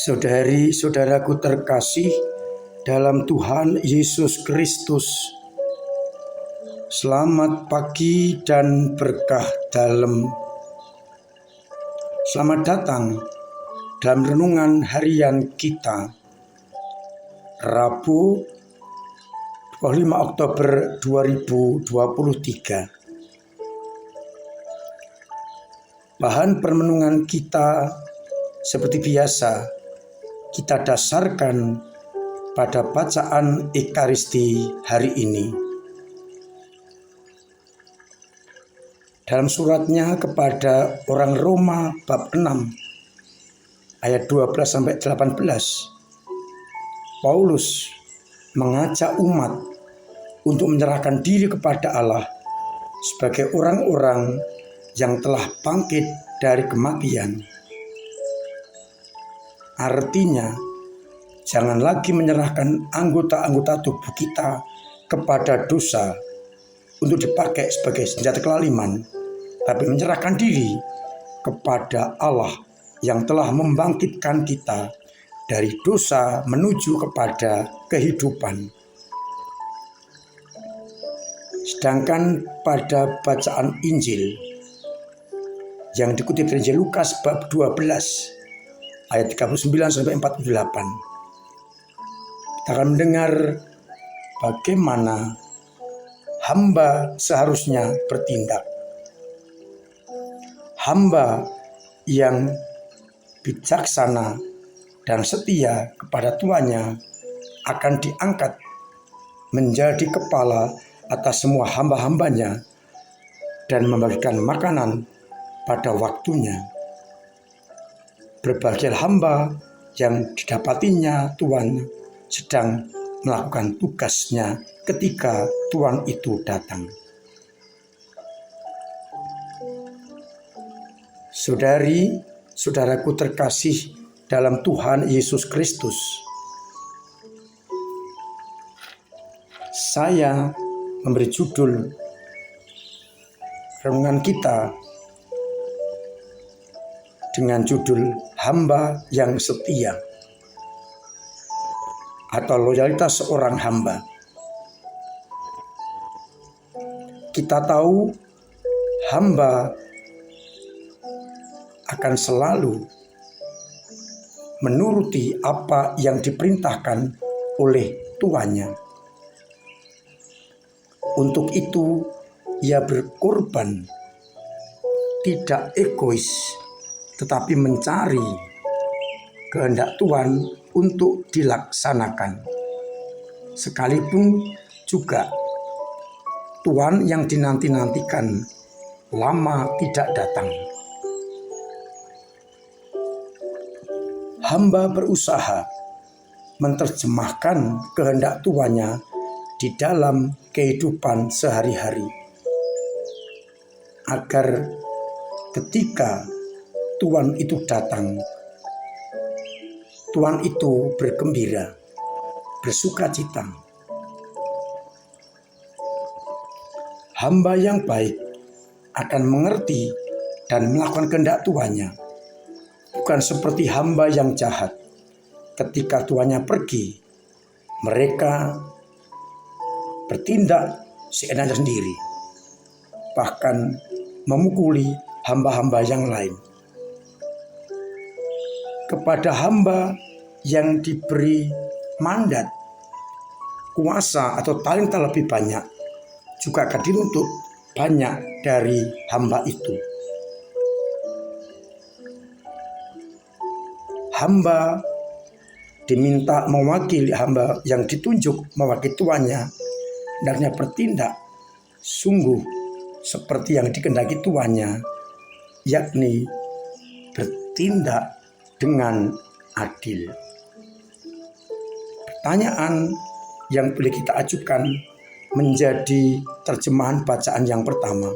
Saudari-saudaraku terkasih dalam Tuhan Yesus Kristus, selamat pagi dan berkah dalam. Selamat datang dalam renungan harian kita, Rabu 25 Oktober 2023. Bahan permenungan kita seperti biasa kita dasarkan pada bacaan Ekaristi hari ini. Dalam suratnya kepada orang Roma bab 6 ayat 12-18, Paulus mengajak umat untuk menyerahkan diri kepada Allah sebagai orang-orang yang telah bangkit dari kematian. Artinya, jangan lagi menyerahkan anggota-anggota tubuh kita kepada dosa untuk dipakai sebagai senjata kelaliman, tapi menyerahkan diri kepada Allah yang telah membangkitkan kita dari dosa menuju kepada kehidupan. Sedangkan pada bacaan Injil yang dikutip dari Injil Lukas bab 12 ayat 39-48, kita akan mendengar bagaimana hamba seharusnya bertindak. Hamba yang bijaksana dan setia kepada tuannya akan diangkat menjadi kepala atas semua hamba-hambanya dan membagikan makanan pada waktunya. Berbahagia hamba yang didapatinya Tuhan sedang melakukan tugasnya ketika Tuhan itu datang. Saudari-saudaraku terkasih dalam Tuhan Yesus Kristus, saya memberi judul renungan kita dengan judul hamba yang setia atau loyalitas seorang hamba. Kita tahu hamba akan selalu menuruti apa yang diperintahkan oleh tuannya. Untuk itu ia berkorban, tidak egois, tetapi mencari kehendak Tuhan untuk dilaksanakan. Sekalipun juga Tuhan yang dinanti-nantikan lama tidak datang. Hamba berusaha menerjemahkan kehendak tuannya di dalam kehidupan sehari-hari, agar ketika Tuhan itu datang, Tuhan itu bergembira, bersuka cita. Hamba yang baik akan mengerti dan melakukan kehendak tuannya, bukan seperti hamba yang jahat. Ketika tuannya pergi, mereka bertindak seenaknya sendiri, bahkan memukuli hamba-hamba yang lain. Kepada hamba yang diberi mandat, kuasa atau talenta lebih banyak, juga akan dituntut banyak dari hamba itu. Hamba diminta mewakili hamba yang ditunjuk mewakili tuannya, hendaknya bertindak sungguh seperti yang dikehendaki tuannya, yakni bertindak dengan adil. Pertanyaan yang boleh kita ajukan menjadi terjemahan bacaan yang pertama.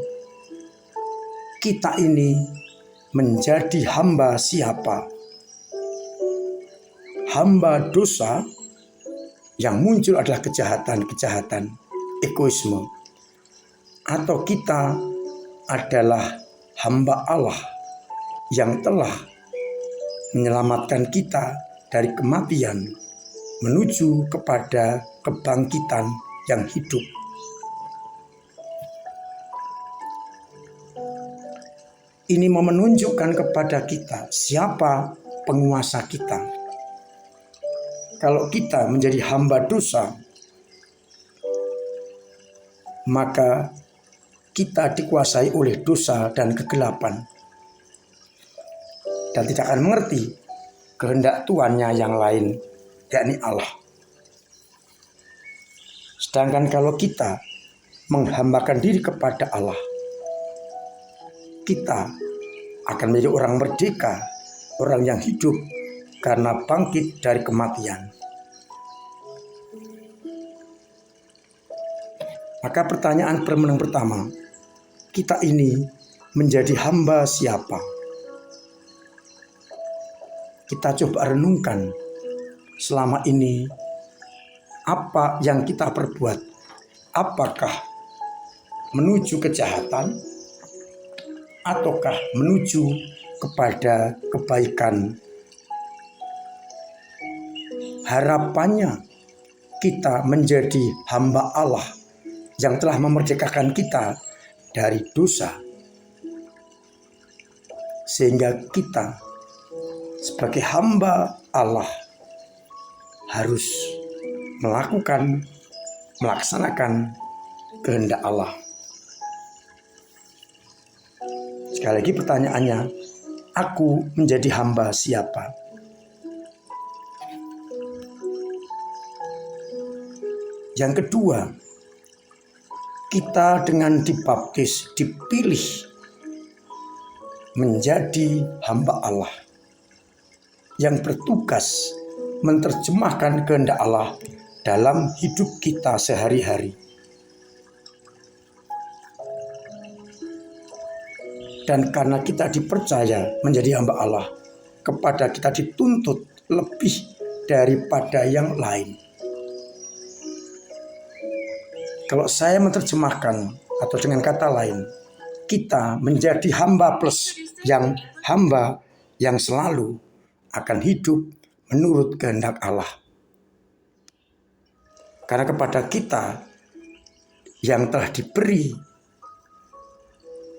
Kita ini menjadi hamba siapa? Hamba dosa yang muncul adalah kejahatan, egoisme. Atau kita adalah hamba Allah yang telah menyelamatkan kita dari kematian menuju kepada kebangkitan yang hidup. Ini mau menunjukkan kepada kita siapa penguasa kita. Kalau kita menjadi hamba dosa, maka kita dikuasai oleh dosa dan kegelapan dan tidak akan mengerti kehendak Tuhannya yang lain, yakni Allah. Sedangkan kalau kita menghambakan diri kepada Allah, kita akan menjadi orang merdeka, orang yang hidup karena bangkit dari kematian. Maka pertanyaan permenung pertama, kita ini menjadi hamba siapa? Kita coba renungkan selama ini apa yang kita perbuat. Apakah menuju kejahatan ataukah menuju kepada kebaikan? Harapannya kita menjadi hamba Allah yang telah memerdekakan kita dari dosa, sehingga kita sebagai hamba Allah harus melaksanakan kehendak Allah. Sekali lagi pertanyaannya, aku menjadi hamba siapa? Yang kedua, kita dengan dibaptis dipilih menjadi hamba Allah yang bertugas menerjemahkan kehendak Allah dalam hidup kita sehari-hari. Dan karena kita dipercaya menjadi hamba Allah, kepada kita dituntut lebih daripada yang lain. Kalau saya menerjemahkan atau dengan kata lain, kita menjadi hamba plus hamba yang selalu akan hidup menurut kehendak Allah. Karena kepada kita yang telah diberi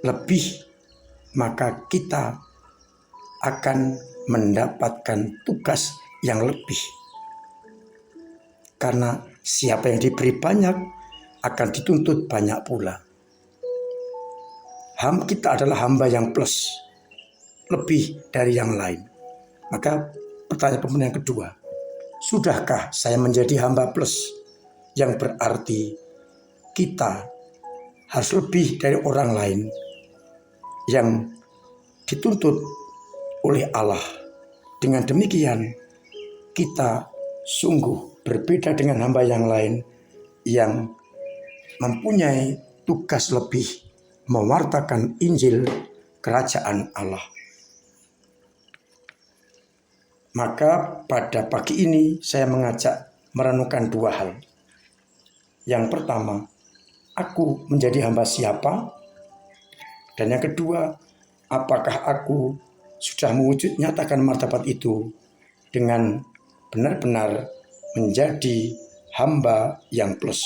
lebih, maka kita akan mendapatkan tugas yang lebih. Karena siapa yang diberi banyak akan dituntut banyak pula. Kita adalah hamba yang plus, lebih dari yang lain. Maka pertanyaan yang kedua, sudahkah saya menjadi hamba plus? Yang berarti kita harus lebih dari orang lain yang dituntut oleh Allah. Dengan demikian kita sungguh berbeda dengan hamba yang lain yang mempunyai tugas lebih mewartakan Injil kerajaan Allah. Maka pada pagi ini saya mengajak merenungkan dua hal. Yang pertama, aku menjadi hamba siapa? Dan yang kedua, apakah aku sudah mewujud nyatakan martabat itu dengan benar-benar menjadi hamba yang plus?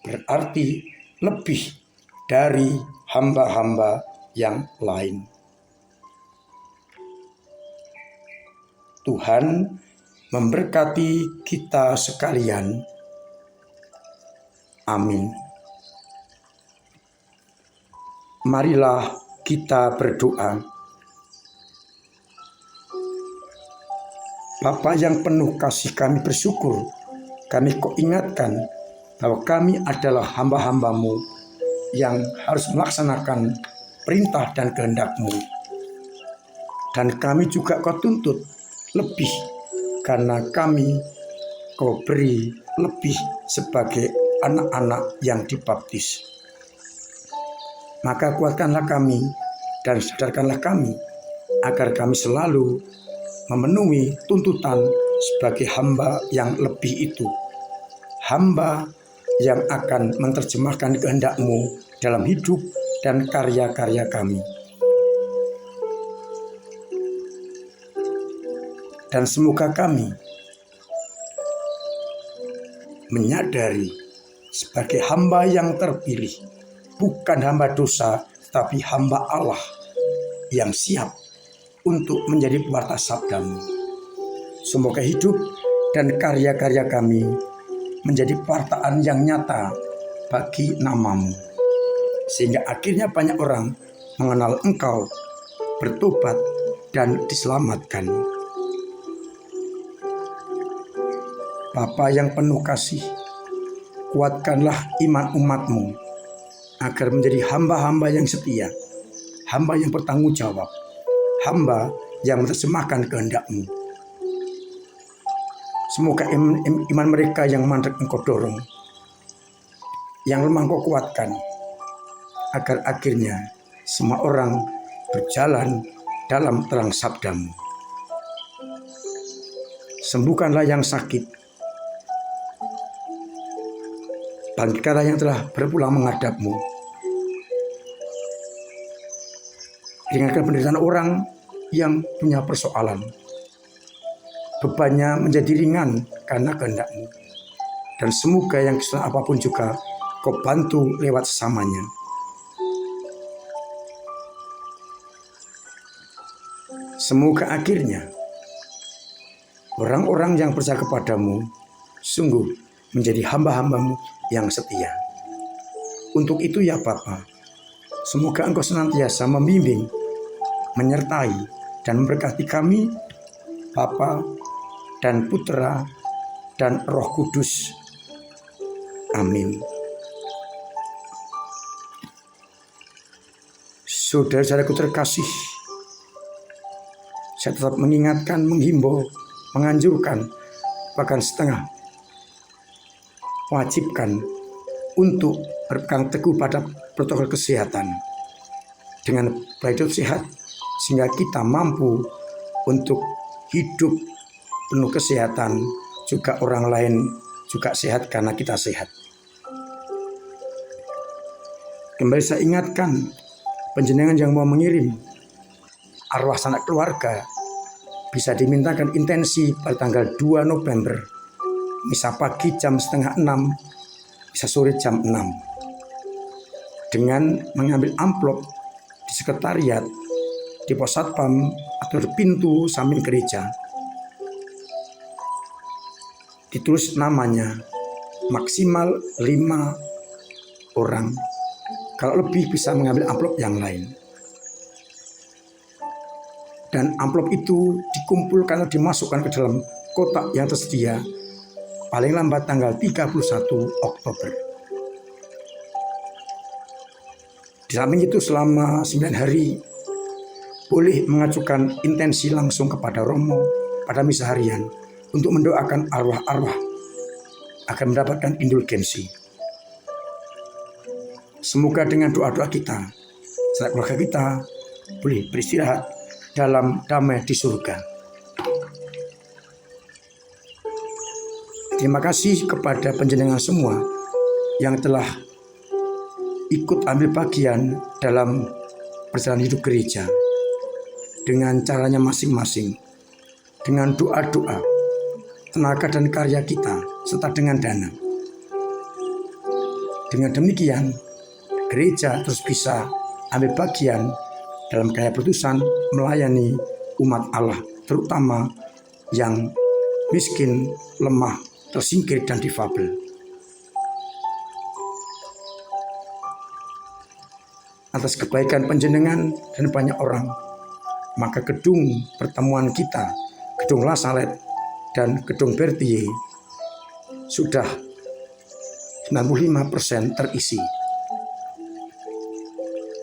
Berarti lebih dari hamba-hamba yang lain. Tuhan memberkati kita sekalian. Amin. Marilah kita berdoa. Bapa yang penuh kasih, kami bersyukur. Kami kau ingatkan bahwa kami adalah hamba-hambamu yang harus melaksanakan perintah dan kehendak-Mu. Dan kami juga kau tuntut lebih, karena kami kau beri lebih sebagai anak-anak yang dibaptis. Maka kuatkanlah kami dan sadarkanlah kami agar kami selalu memenuhi tuntutan sebagai hamba yang lebih itu. Hamba yang akan menerjemahkan kehendak-Mu dalam hidup dan karya-karya kami. Dan semoga kami menyadari sebagai hamba yang terpilih, bukan hamba dosa, tetapi hamba Allah yang siap untuk menjadi pewarta sabda-Mu. Semoga hidup dan karya-karya kami menjadi pewartaan yang nyata bagi nama-Mu, sehingga akhirnya banyak orang mengenal Engkau, bertobat, dan diselamatkan. Bapa yang penuh kasih, kuatkanlah iman umat-Mu agar menjadi hamba-hamba yang setia, hamba yang bertanggung jawab, hamba yang menerjemahkan kehendak-Mu. Semoga iman mereka yang mandek Engkau dorong, yang lemah Engkau kuatkan, agar akhirnya semua orang berjalan dalam terang sabda-Mu. Sembuhkanlah yang sakit, bangkitkanlah yang telah berpulang menghadap-Mu. Ringankan penderitaan orang yang punya persoalan. Bebannya menjadi ringan karena kehendak-Mu. Dan semoga yang kesulitan apapun juga Kau bantu lewat sesamanya. Semoga akhirnya orang-orang yang percaya kepada-Mu sungguh menjadi hamba-hamba-Mu yang setia. Untuk itu ya Bapa, semoga Engkau senantiasa membimbing, menyertai, dan memberkati kami, Bapa dan Putra dan Roh Kudus. Amin. Saudara-saudaraku terkasih, saya tetap mengingatkan, menghimbau, menganjurkan, bahkan setengah wajibkan untuk berpegang teguh pada protokol kesehatan dengan hidup sehat, sehingga kita mampu untuk hidup penuh kesehatan, juga orang lain juga sehat karena kita sehat. Kembali saya ingatkan, panjenengan yang mau mengirim arwah sanak keluarga bisa dimintakan intensi pada tanggal 2 November, misa pagi jam 5:30, misa sore jam 6, dengan mengambil amplop di sekretariat, di pos satpam atau di pintu samping gereja. Ditulis namanya, maksimal 5 orang. Kalau lebih bisa mengambil amplop yang lain. Dan amplop itu dikumpulkan atau dimasukkan ke dalam kotak yang tersedia paling lambat tanggal 31 Oktober. Di samping itu selama 9 hari boleh mengajukan intensi langsung kepada Romo pada misa harian untuk mendoakan arwah-arwah agar mendapatkan indulgensi. Semoga dengan doa-doa kita, sanak keluarga kita boleh beristirahat dalam damai di surga. Terima kasih kepada panjenengan semua yang telah ikut ambil bagian dalam perjalanan hidup gereja dengan caranya masing-masing, dengan doa-doa, tenaga dan karya kita, serta dengan dana. Dengan demikian, gereja terus bisa ambil bagian dalam karya perutusan melayani umat Allah, terutama yang miskin, lemah, tersingkir, dan difabel. Atas kebaikan panjenengan dan banyak orang, maka gedung pertemuan kita, gedung La Salette dan gedung Berthier sudah 95% terisi.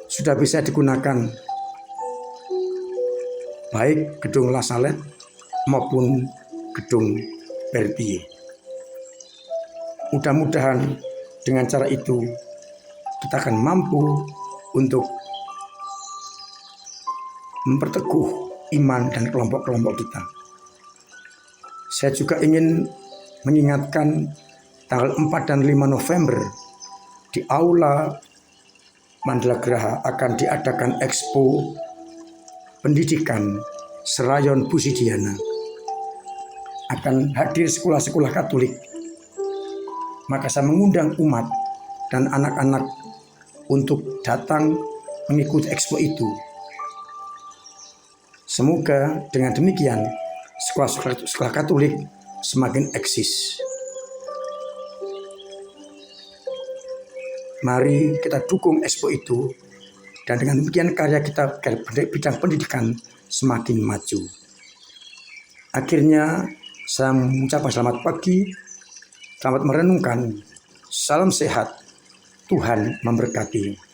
Sudah bisa digunakan baik gedung La Salette maupun gedung Berthier. Mudah-mudahan dengan cara itu kita akan mampu untuk memperteguh iman dan kelompok-kelompok kita. Saya juga ingin mengingatkan tanggal 4 dan 5 November di Aula Mandala Graha akan diadakan Expo Pendidikan Serayon Pusidiana. akan hadir sekolah-sekolah Katolik. Maka saya mengundang umat dan anak-anak untuk datang mengikuti expo itu. Semoga dengan demikian sekolah Katolik semakin eksis. Mari kita dukung expo itu, dan dengan demikian karya kita bidang pendidikan semakin maju. Akhirnya saya mengucapkan selamat pagi, selamat merenungkan, salam sehat, Tuhan memberkati.